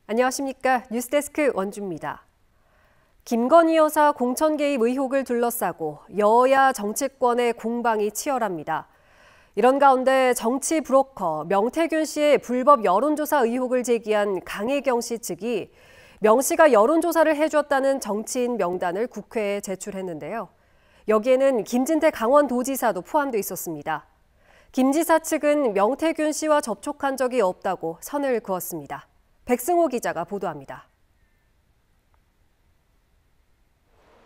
안녕하십니까. 뉴스데스크 원주입니다. 김건희 여사 공천 개입 의혹을 둘러싸고 여야 정치권의 공방이 치열합니다. 이런 가운데 정치 브로커 명태균 씨의 불법 여론조사 의혹을 제기한 강혜경 씨 측이 명 씨가 여론조사를 해줬다는 정치인 명단을 국회에 제출했는데요. 여기에는 김진태 강원도지사도 포함돼 있었습니다. 김 지사 측은 명태균 씨와 접촉한 적이 없다고 선을 그었습니다. 백승호 기자가 보도합니다.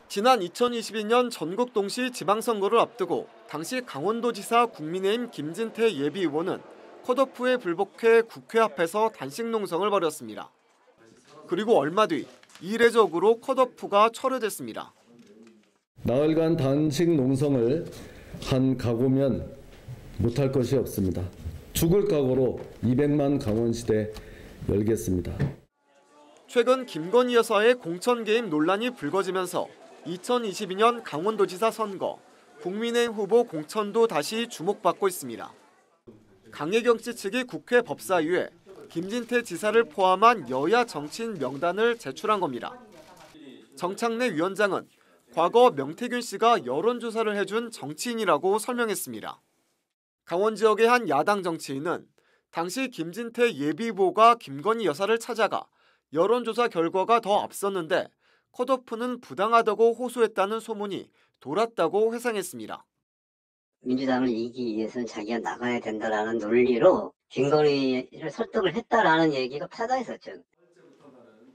지난 2022년 전국 동시 지방선거를 앞두고 당시 강원도지사 국민의힘 김진태 예비의원은 컷오프에 불복해 국회 앞에서 단식 농성을 벌였습니다. 그리고 얼마 뒤 이례적으로 컷오프가 철회됐습니다. 나흘간 단식 농성을 한 각오면 못할 것이 없습니다. 죽을 각오로 200만 강원시대 열겠습니다. 최근 김건희 여사의 공천 개입 논란이 불거지면서 2022년 강원도지사 선거, 국민의힘 후보 공천도 다시 주목받고 있습니다. 강혜경 씨 측이 국회 법사위에 김진태 지사를 포함한 여야 정치인 명단을 제출한 겁니다. 정창래 위원장은 과거 명태균 씨가 여론조사를 해준 정치인이라고 설명했습니다. 강원 지역의 한 야당 정치인은 당시 김진태 예비후보가 김건희 여사를 찾아가 여론조사 결과가 더 앞섰는데 컷오프는 부당하다고 호소했다는 소문이 돌았다고 회상했습니다. 민주당을 이기기 위해서는 자기가 나가야 된다라는 논리로 김건희를 설득을 했다라는 얘기가 파다했었죠.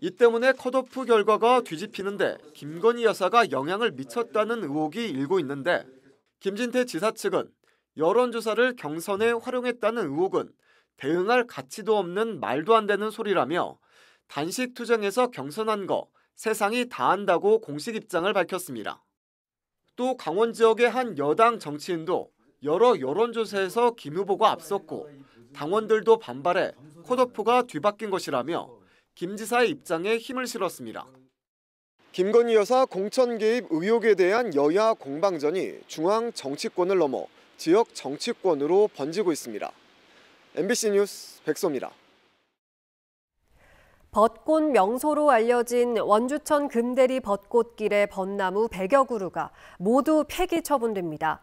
이 때문에 컷오프 결과가 뒤집히는데 김건희 여사가 영향을 미쳤다는 의혹이 일고 있는데 김진태 지사 측은 여론조사를 경선에 활용했다는 의혹은 대응할 가치도 없는 말도 안 되는 소리라며 단식 투쟁에서 경선한 거 세상이 다 안다고 공식 입장을 밝혔습니다. 또 강원 지역의 한 여당 정치인도 여러 여론조사에서 김 후보가 앞섰고 당원들도 반발해 컷오프가 뒤바뀐 것이라며 김 지사의 입장에 힘을 실었습니다. 김건희 여사 공천 개입 의혹에 대한 여야 공방전이 중앙 정치권을 넘어 지역 정치권으로 번지고 있습니다. MBC 뉴스 백소입니다. 벚꽃 명소로 알려진 원주천 금대리 벚꽃길의 벚나무 100여 그루가 모두 폐기 처분됩니다.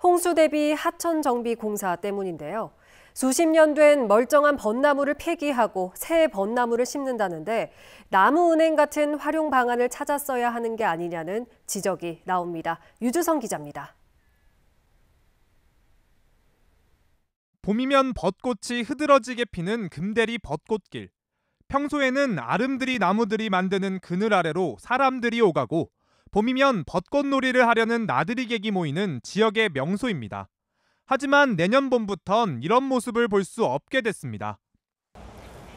홍수 대비 하천 정비 공사 때문인데요. 수십 년 된 멀쩡한 벚나무를 폐기하고 새 벚나무를 심는다는데 나무은행 같은 활용 방안을 찾았어야 하는 게 아니냐는 지적이 나옵니다. 유주성 기자입니다. 봄이면 벚꽃이 흐드러지게 피는 금대리 벚꽃길. 평소에는 아름드리 나무들이 만드는 그늘 아래로 사람들이 오가고 봄이면 벚꽃놀이를 하려는 나들이객이 모이는 지역의 명소입니다. 하지만 내년 봄부턴 이런 모습을 볼 수 없게 됐습니다.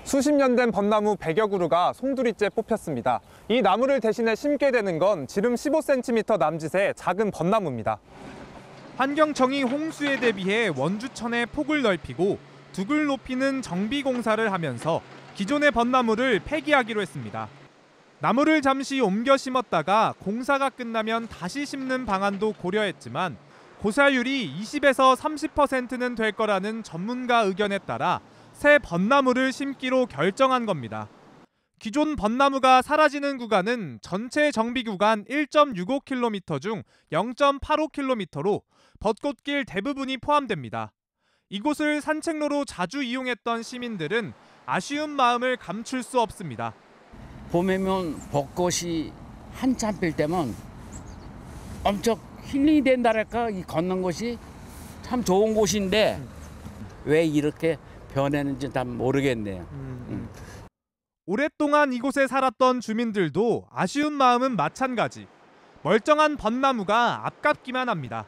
수십 년 된 벚나무 100여 그루가 송두리째 뽑혔습니다. 이 나무를 대신에 심게 되는 건 지름 15cm 남짓의 작은 벚나무입니다. 환경청이 홍수에 대비해 원주천의 폭을 넓히고 둑을 높이는 정비 공사를 하면서 기존의 벚나무를 폐기하기로 했습니다. 나무를 잠시 옮겨 심었다가 공사가 끝나면 다시 심는 방안도 고려했지만 고사율이 20에서 30%는 될 거라는 전문가 의견에 따라 새 벚나무를 심기로 결정한 겁니다. 기존 벚나무가 사라지는 구간은 전체 정비 구간 1.65km 중 0.85km로 벚꽃길 대부분이 포함됩니다. 이곳을 산책로로 자주 이용했던 시민들은 아쉬운 마음을 감출 수 없습니다. 봄에면 벚꽃이 한참 필 때면 엄청 힐링이 된다랄까, 이 걷는 곳이 참 좋은 곳인데 왜 이렇게 변했는지 잘 모르겠네요. 오랫동안 이곳에 살았던 주민들도 아쉬운 마음은 마찬가지. 멀쩡한 벚나무가 아깝기만 합니다.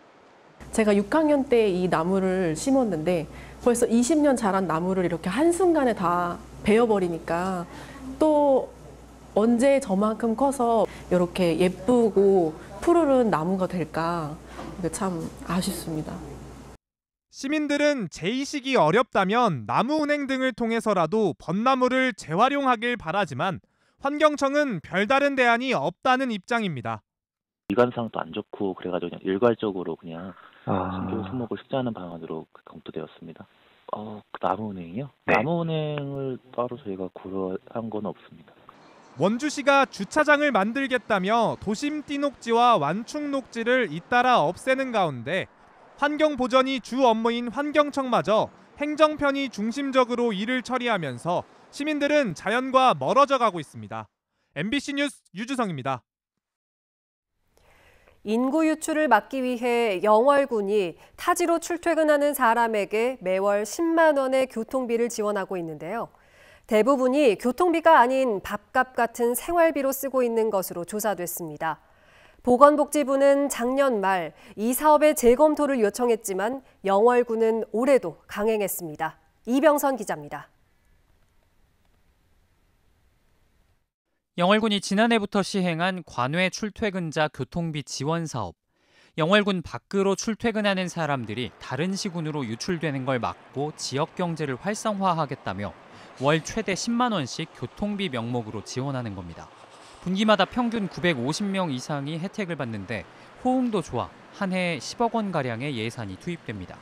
제가 6학년 때 이 나무를 심었는데 벌써 20년 자란 나무를 이렇게 한순간에 다 베어버리니까 또 언제 저만큼 커서 이렇게 예쁘고 푸르른 나무가 될까, 이게 참 아쉽습니다. 시민들은 재이식이 어렵다면 나무은행 등을 통해서라도 벚나무를 재활용하길 바라지만 환경청은 별다른 대안이 없다는 입장입니다. 미관상도 안 좋고 그래가지고 그냥 일괄적으로 그냥 신경 수목을 삭제하는 방안으로 검토되었습니다. 남은은행이요? 네. 남은은행을 따로 저희가 고려한 건 없습니다. 원주시가 주차장을 만들겠다며 도심 띠녹지와 완충 녹지를 잇따라 없애는 가운데 환경보전이 주 업무인 환경청마저 행정편이 중심적으로 일을 처리하면서 시민들은 자연과 멀어져 가고 있습니다. MBC 뉴스 유주성입니다. 인구 유출을 막기 위해 영월군이 타지로 출퇴근하는 사람에게 매월 10만 원의 교통비를 지원하고 있는데요. 대부분이 교통비가 아닌 밥값 같은 생활비로 쓰고 있는 것으로 조사됐습니다. 보건복지부는 작년 말 이 사업의 재검토를 요청했지만 영월군은 올해도 강행했습니다. 이병선 기자입니다. 영월군이 지난해부터 시행한 관외 출퇴근자 교통비 지원 사업. 영월군 밖으로 출퇴근하는 사람들이 다른 시군으로 유출되는 걸 막고 지역 경제를 활성화하겠다며 월 최대 10만 원씩 교통비 명목으로 지원하는 겁니다. 분기마다 평균 950명 이상이 혜택을 받는데 호응도 좋아 한 해에 10억 원가량의 예산이 투입됩니다.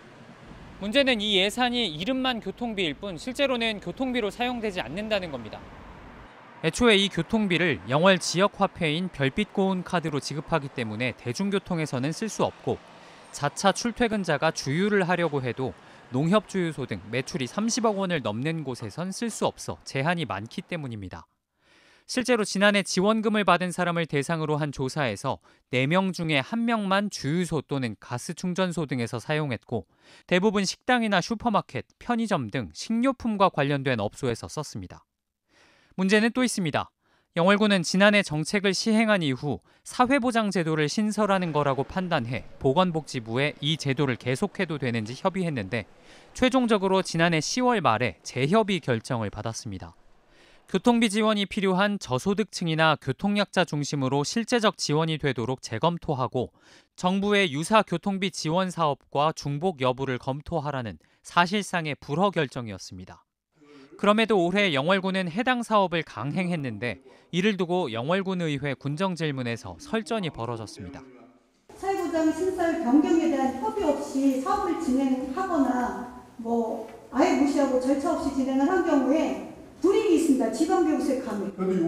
문제는 이 예산이 이름만 교통비일 뿐 실제로는 교통비로 사용되지 않는다는 겁니다. 애초에 이 교통비를 영월 지역 화폐인 별빛 고운 카드로 지급하기 때문에 대중교통에서는 쓸 수 없고 자차 출퇴근자가 주유를 하려고 해도 농협주유소 등 매출이 30억 원을 넘는 곳에선 쓸 수 없어 제한이 많기 때문입니다. 실제로 지난해 지원금을 받은 사람을 대상으로 한 조사에서 4명 중에 1명만 주유소 또는 가스 충전소 등에서 사용했고 대부분 식당이나 슈퍼마켓, 편의점 등 식료품과 관련된 업소에서 썼습니다. 문제는 또 있습니다. 영월군은 지난해 정책을 시행한 이후 사회보장제도를 신설하는 거라고 판단해 보건복지부에 이 제도를 계속해도 되는지 협의했는데 최종적으로 지난해 10월 말에 재협의 결정을 받았습니다. 교통비 지원이 필요한 저소득층이나 교통약자 중심으로 실제적 지원이 되도록 재검토하고 정부의 유사 교통비 지원 사업과 중복 여부를 검토하라는 사실상의 불허 결정이었습니다. 그럼에도 올해 영월군은 해당 사업을 강행했는데 이를 두고 영월군 의회 군정질문에서 설전이 벌어졌습니다. 사회보장 신설 변경에 대한 협의 없이 사업을 진행하거나 아예 무시하고 절차 없이 진행을 한 경우에 불이익이 있습니다. 지방교육세 감액. 그런데 이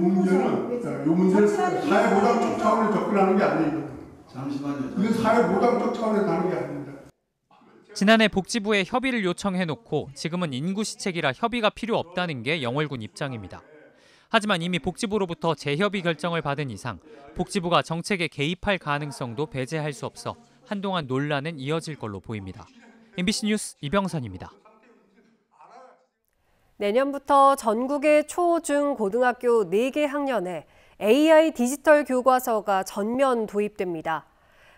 문제는 사회보장적 차원에 접근하는 게 아니에요. 잠시만요. 이건 사회보장적 차원에 가는 게 아닙니다. 지난해 복지부에 협의를 요청해놓고 지금은 인구시책이라 협의가 필요 없다는 게 영월군 입장입니다. 하지만 이미 복지부로부터 재협의 결정을 받은 이상 복지부가 정책에 개입할 가능성도 배제할 수 없어 한동안 논란은 이어질 걸로 보입니다. MBC 뉴스 이병선입니다. 내년부터 전국의 초, 중, 고등학교 4개 학년에 AI 디지털 교과서가 전면 도입됩니다.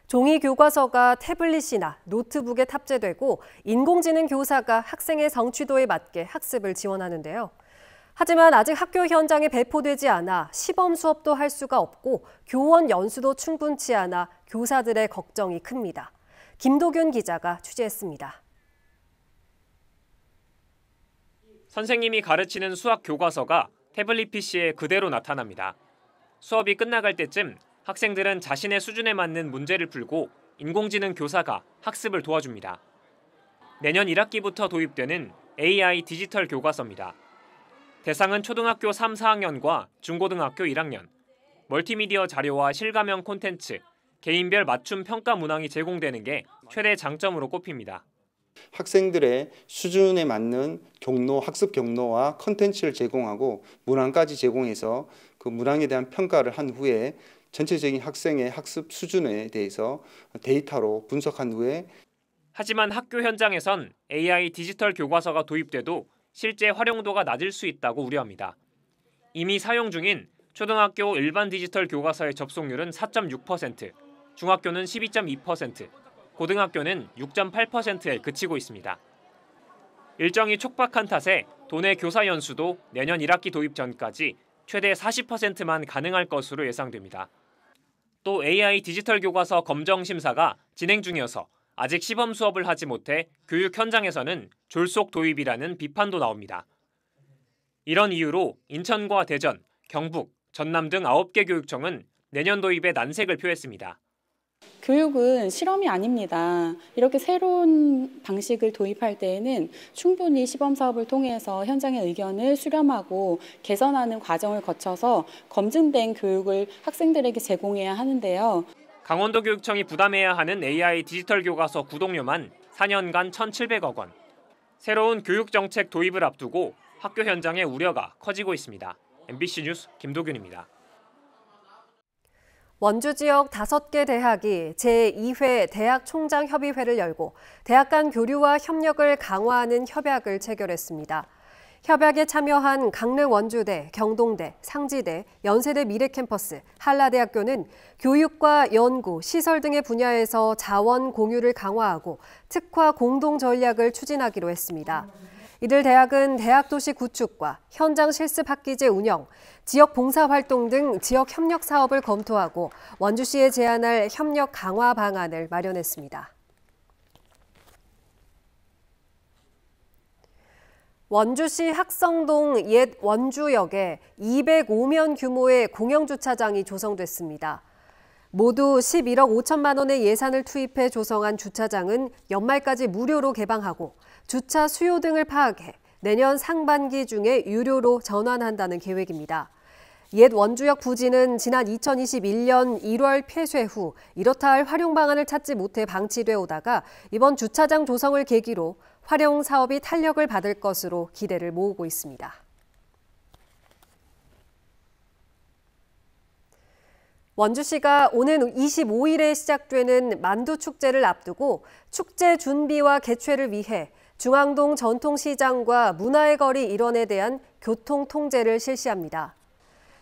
종이 교과서가 태블릿이나 노트북에 탑재되고 인공지능 교사가 학생의 성취도에 맞게 학습을 지원하는데요. 하지만 아직 학교 현장에 배포되지 않아 시범 수업도 할 수가 없고 교원 연수도 충분치 않아 교사들의 걱정이 큽니다. 김도균 기자가 취재했습니다. 선생님이 가르치는 수학 교과서가 태블릿 PC에 그대로 나타납니다. 수업이 끝나갈 때쯤 학생들은 자신의 수준에 맞는 문제를 풀고 인공지능 교사가 학습을 도와줍니다. 내년 1학기부터 도입되는 AI 디지털 교과서입니다. 대상은 초등학교 3, 4학년과 중고등학교 1학년, 멀티미디어 자료와 실가명 콘텐츠, 개인별 맞춤 평가 문항이 제공되는 게 최대 장점으로 꼽힙니다. 학생들의 수준에 맞는 경로, 학습 경로와 콘텐츠를 제공하고 문항까지 제공해서 그 문항에 대한 평가를 한 후에 전체적인 학생의 학습 수준에 대해서 데이터로 분석한 후에 하지만 학교 현장에선 AI 디지털 교과서가 도입돼도 실제 활용도가 낮을 수 있다고 우려합니다. 이미 사용 중인 초등학교 일반 디지털 교과서의 접속률은 4.6%, 중학교는 12.2%, 고등학교는 6.8%에 그치고 있습니다. 일정이 촉박한 탓에 도내 교사 연수도 내년 1학기 도입 전까지 최대 40%만 가능할 것으로 예상됩니다. 또 AI 디지털 교과서 검정 심사가 진행 중이어서 아직 시범 수업을 하지 못해 교육 현장에서는 졸속 도입이라는 비판도 나옵니다. 이런 이유로 인천과 대전, 경북, 전남 등 9개 교육청은 내년 도입에 난색을 표했습니다. 교육은 실험이 아닙니다. 이렇게 새로운 방식을 도입할 때에는 충분히 시범 사업을 통해서 현장의 의견을 수렴하고 개선하는 과정을 거쳐서 검증된 교육을 학생들에게 제공해야 하는데요. 강원도교육청이 부담해야 하는 AI 디지털 교과서 구독료만 4년간 1,700억 원. 새로운 교육정책 도입을 앞두고 학교 현장의 우려가 커지고 있습니다. MBC 뉴스 김도균입니다. 원주 지역 5개 대학이 제2회 대학총장협의회를 열고 대학 간 교류와 협력을 강화하는 협약을 체결했습니다. 협약에 참여한 강릉 원주대, 경동대, 상지대, 연세대 미래캠퍼스, 한라대학교는 교육과 연구, 시설 등의 분야에서 자원 공유를 강화하고 특화 공동 전략을 추진하기로 했습니다. 이들 대학은 대학 도시 구축과 현장 실습 학기제 운영, 지역 봉사활동 등 지역 협력 사업을 검토하고 원주시에 제안할 협력 강화 방안을 마련했습니다. 원주시 학성동 옛 원주역에 205면 규모의 공영주차장이 조성됐습니다. 모두 11억 5천만 원의 예산을 투입해 조성한 주차장은 연말까지 무료로 개방하고 주차 수요 등을 파악해 내년 상반기 중에 유료로 전환한다는 계획입니다. 옛 원주역 부지는 지난 2021년 1월 폐쇄 후 이렇다 할 활용 방안을 찾지 못해 방치돼 오다가 이번 주차장 조성을 계기로 활용 사업이 탄력을 받을 것으로 기대를 모으고 있습니다. 원주시가 오는 25일에 시작되는 만두축제를 앞두고 축제 준비와 개최를 위해 중앙동 전통시장과 문화의 거리 일원에 대한 교통 통제를 실시합니다.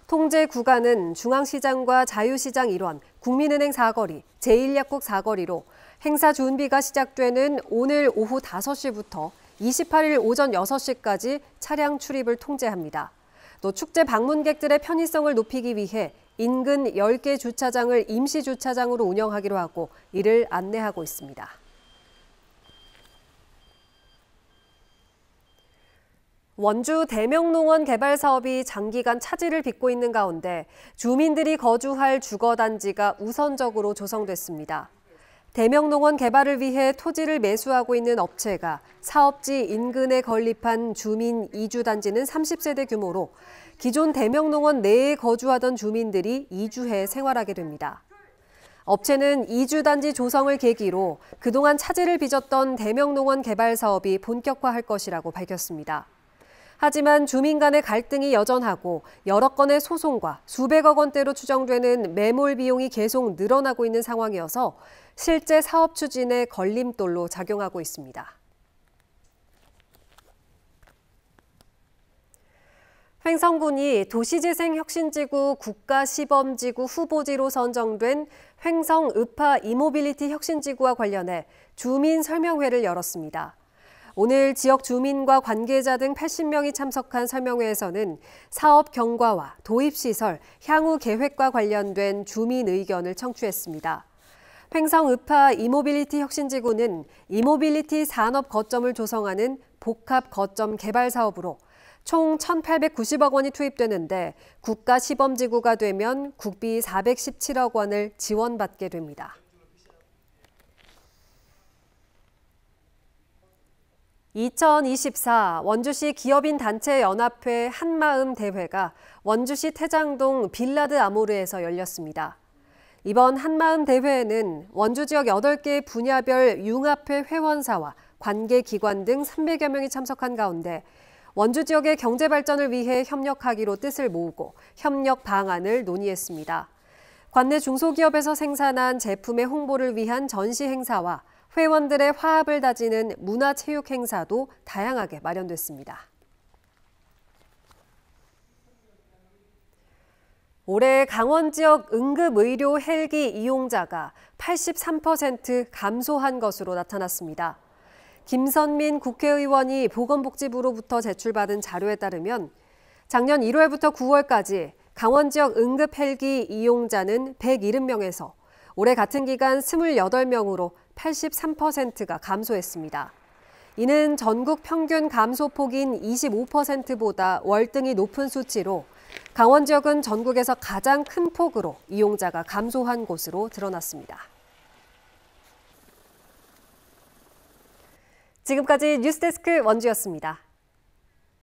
통제 구간은 중앙시장과 자유시장 일원, 국민은행 사거리, 제1약국 사거리로 행사 준비가 시작되는 오늘 오후 5시부터 28일 오전 6시까지 차량 출입을 통제합니다. 또 축제 방문객들의 편의성을 높이기 위해 인근 10개 주차장을 임시 주차장으로 운영하기로 하고 이를 안내하고 있습니다. 원주 대명농원 개발 사업이 장기간 차질을 빚고 있는 가운데 주민들이 거주할 주거단지가 우선적으로 조성됐습니다. 대명농원 개발을 위해 토지를 매수하고 있는 업체가 사업지 인근에 건립한 주민 이주단지는 30세대 규모로 기존 대명농원 내에 거주하던 주민들이 이주해 생활하게 됩니다. 업체는 이주단지 조성을 계기로 그동안 차질을 빚었던 대명농원 개발 사업이 본격화할 것이라고 밝혔습니다. 하지만 주민 간의 갈등이 여전하고 여러 건의 소송과 수백억 원대로 추정되는 매몰 비용이 계속 늘어나고 있는 상황이어서 실제 사업 추진에 걸림돌로 작용하고 있습니다. 횡성군이 도시재생혁신지구 국가시범지구 후보지로 선정된 횡성읍하 이모빌리티 혁신지구와 관련해 주민 설명회를 열었습니다. 오늘 지역 주민과 관계자 등 80명이 참석한 설명회에서는 사업 경과와 도입시설, 향후 계획과 관련된 주민 의견을 청취했습니다. 횡성읍하 이모빌리티 혁신지구는 이모빌리티 산업 거점을 조성하는 복합 거점 개발 사업으로 총 1,890억 원이 투입되는데 국가 시범지구가 되면 국비 417억 원을 지원받게 됩니다. 2024 원주시 기업인 단체 연합회 한마음 대회가 원주시 태장동 빌라드 아모르에서 열렸습니다. 이번 한마음 대회에는 원주 지역 8개 분야별 융합회 회원사와 관계기관 등 300여 명이 참석한 가운데 원주 지역의 경제 발전을 위해 협력하기로 뜻을 모으고 협력 방안을 논의했습니다. 관내 중소기업에서 생산한 제품의 홍보를 위한 전시 행사와 회원들의 화합을 다지는 문화체육 행사도 다양하게 마련됐습니다. 올해 강원 지역 응급의료 헬기 이용자가 83% 감소한 것으로 나타났습니다. 김선민 국회의원이 보건복지부로부터 제출받은 자료에 따르면 작년 1월부터 9월까지 강원 지역 응급 헬기 이용자는 170명에서 올해 같은 기간 28명으로 83%가 감소했습니다. 이는 전국 평균 감소폭인 25%보다 월등히 높은 수치로 강원 지역은 전국에서 가장 큰 폭으로 이용자가 감소한 곳으로 드러났습니다. 지금까지 뉴스데스크 원주였습니다.